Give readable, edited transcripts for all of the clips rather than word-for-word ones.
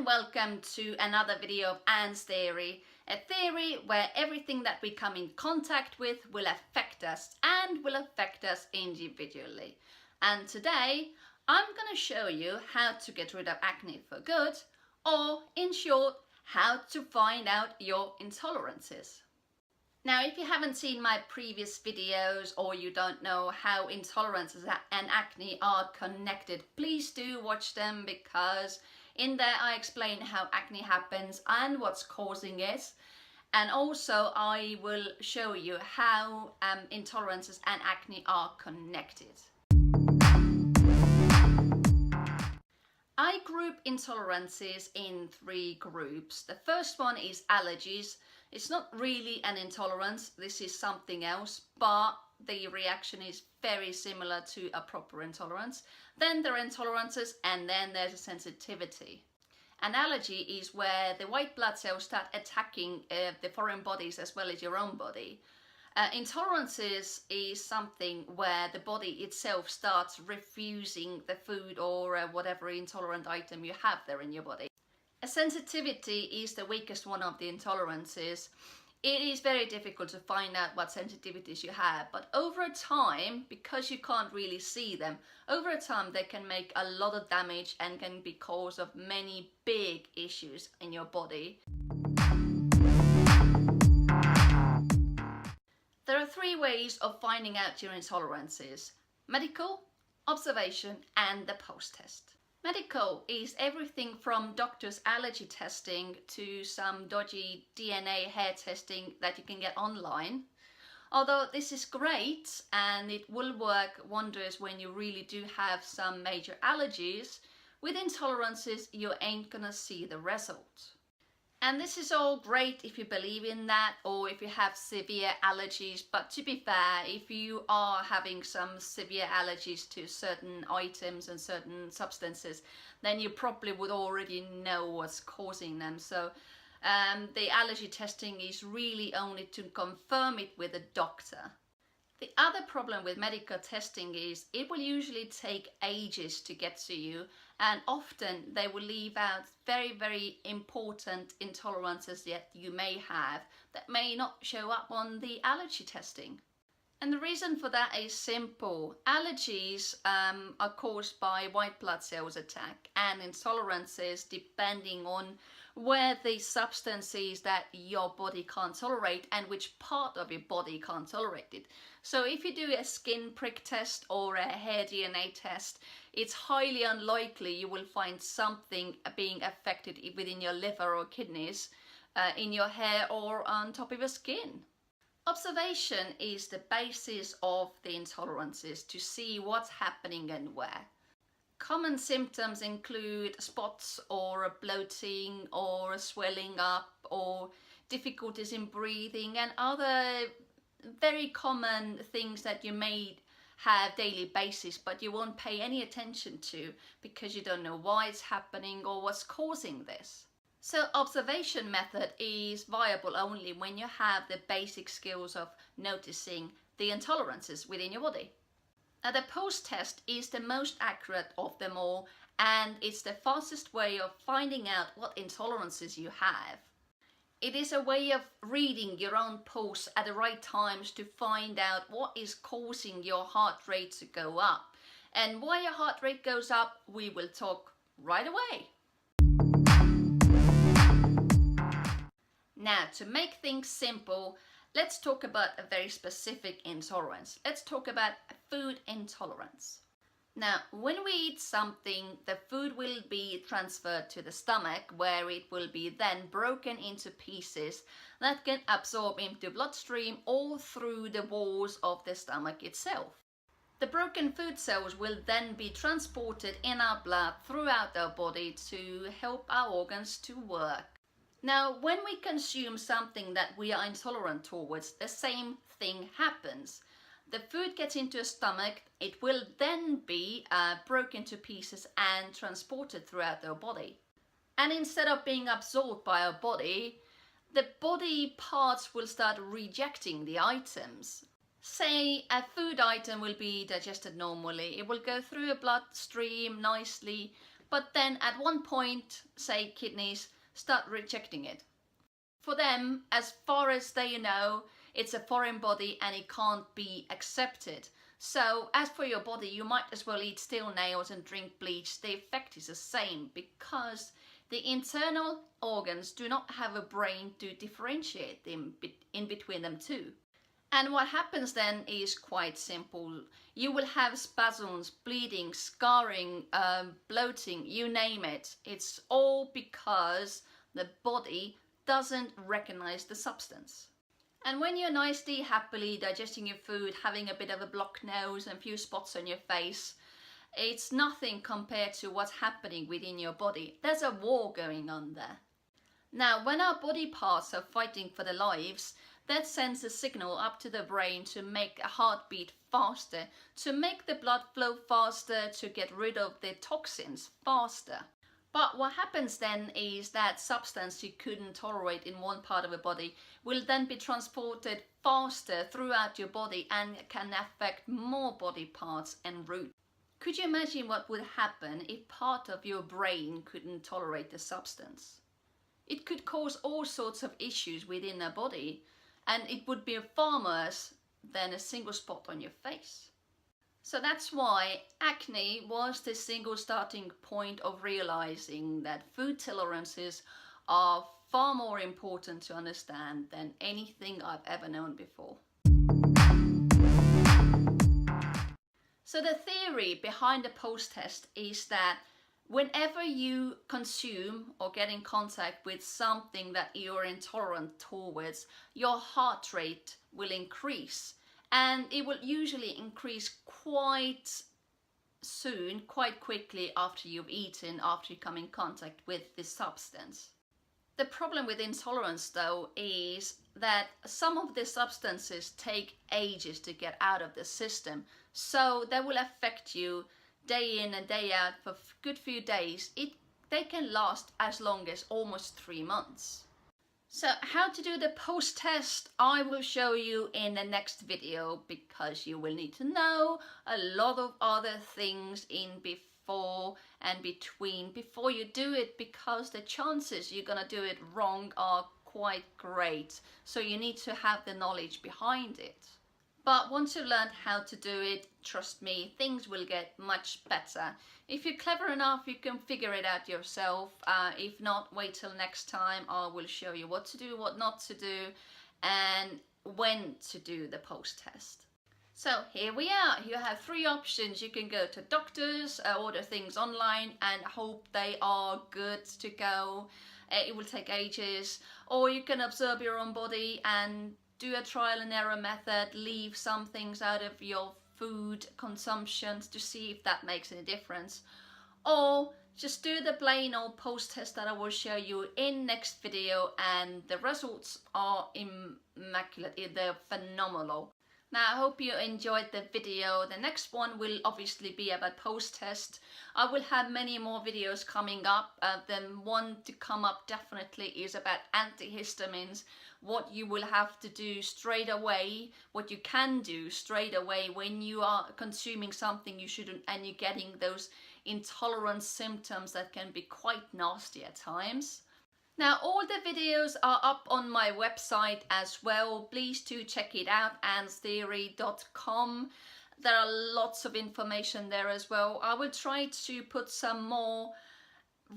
welcome to another video of Anne's theory, a theory where everything that we come in contact with will affect us and will affect us individually. And today I'm going to show you how to get rid of acne for good, or in short, how to find out your intolerances. Now, if you haven't seen my previous videos or you don't know how intolerances and acne are connected, please do watch them, because in there I explain how acne happens and what's causing it. And also I will show you how intolerances and acne are connected. I group intolerances in 3 groups. The first one is allergies. It's not really an intolerance, this is something else, but the reaction is very similar to a proper intolerance. Then there are intolerances, and then there's a sensitivity. An allergy is where the white blood cells start attacking the foreign bodies as well as your own body. Intolerances is something where the body itself starts refusing the food or whatever intolerant item you have there in your body. A sensitivity is the weakest one of the intolerances. It is very difficult to find out what sensitivities you have, but over time, because you can't really see them, over time they can make a lot of damage and can be cause of many big issues in your body. There are 3 ways of finding out your intolerances: medical, observation, and the post-test. Medical is everything from doctor's allergy testing to some dodgy DNA hair testing that you can get online. Although this is great and it will work wonders when you really do have some major allergies, with intolerances you ain't gonna see the result. And this is all great if you believe in that, or if you have severe allergies, but to be fair, if you are having some severe allergies to certain items and certain substances, then you probably would already know what's causing them. So the allergy testing is really only to confirm it with a doctor. The other problem with medical testing is it will usually take ages to get to you, and often they will leave out very important intolerances that you may have that may not show up on the allergy testing. And the reason for that is simple. Allergies are caused by white blood cells attack, and intolerances depending on where the substance is that your body can't tolerate and which part of your body can't tolerate it. So if you do a skin prick test or a hair DNA test, it's highly unlikely you will find something being affected within your liver or kidneys, in your hair or on top of your skin. Observation is the basis of the intolerances, to see what's happening and where. Common symptoms include spots or bloating or swelling up or difficulties in breathing and other very common things that you may have daily basis but you won't pay any attention to because you don't know why it's happening or what's causing this. So observation method is viable only when you have the basic skills of noticing the intolerances within your body. Now, the post-test is the most accurate of them all, and it's the fastest way of finding out what intolerances you have. It is a way of reading your own pulse at the right times to find out what is causing your heart rate to go up. And why your heart rate goes up, we will talk right away. Now, to make things simple, let's talk about a very specific intolerance. Let's talk about food intolerance. Now, when we eat something, the food will be transferred to the stomach, where it will be then broken into pieces that can absorb into bloodstream or through the walls of the stomach itself. The broken food cells will then be transported in our blood throughout our body to help our organs to work. Now, when we consume something that we are intolerant towards, the same thing happens. The food gets into your stomach, it will then be broken to pieces and transported throughout our body. And instead of being absorbed by our body, the body parts will start rejecting the items. Say a food item will be digested normally, it will go through your bloodstream nicely, but then at one point, say kidneys, start rejecting it. For them, as far as they know, it's a foreign body and it can't be accepted. So as for your body, you might as well eat steel nails and drink bleach. The effect is the same because the internal organs do not have a brain to differentiate them in between them two. And what happens then is quite simple. You will have spasms, bleeding, scarring, bloating, you name it. It's all because the body doesn't recognize the substance. And when you're nicely, happily digesting your food, having a bit of a blocked nose and a few spots on your face, it's nothing compared to what's happening within your body. There's a war going on there. Now, when our body parts are fighting for their lives, that sends a signal up to the brain to make a heartbeat faster, to make the blood flow faster, to get rid of the toxins faster. But what happens then is that substance you couldn't tolerate in one part of the body will then be transported faster throughout your body and can affect more body parts en route. Could you imagine what would happen if part of your brain couldn't tolerate the substance? It could cause all sorts of issues within a body, and it would be far worse than a single spot on your face. So that's why acne was the single starting point of realizing that food tolerances are far more important to understand than anything I've ever known before. So the theory behind the post-test is that whenever you consume or get in contact with something that you're intolerant towards, your heart rate will increase. And it will usually increase quite soon, quite quickly after you've eaten, after you come in contact with this substance. The problem with intolerance though is that some of the substances take ages to get out of the system. So they will affect you day in and day out for a good few days. They can last as long as almost 3 months. So how to do the post-test I will show you in the next video, because you will need to know a lot of other things in before and between before you do it, because the chances you're gonna do it wrong are quite great. So you need to have the knowledge behind it. But once you've learned how to do it, trust me, things will get much better. If you're clever enough, you can figure it out yourself. If not, wait till next time. I will show you what to do, what not to do, and when to do the post-test. So here we are. You have 3 options. You can go to doctors, order things online and hope they are good to go. It will take ages. Or you can observe your own body and do a trial and error method, leave some things out of your food consumptions to see if that makes any difference. Or just do the plain old post-test that I will show you in next video, and the results are immaculate. They're phenomenal. Now I hope you enjoyed the video. The next one will obviously be about post-test. I will have many more videos coming up. The one to come up definitely is about antihistamines, what you will have to do straight away, what you can do straight away when you are consuming something you shouldn't and you're getting those intolerance symptoms that can be quite nasty at times. Now all the videos are up on my website as well. Please do check it out, annstheory.com. There are lots of information there as well. I will try to put some more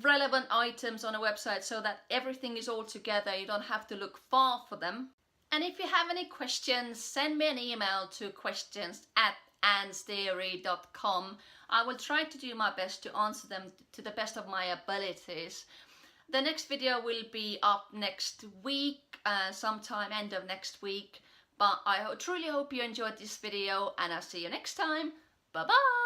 relevant items on a website so that everything is all together. You don't have to look far for them. And if you have any questions, send me an email to questions@annstheory.com. I will try to do my best to answer them to the best of my abilities. The next video will be up next week, sometime end of next week. But I truly hope you enjoyed this video, and I'll see you next time. Bye bye!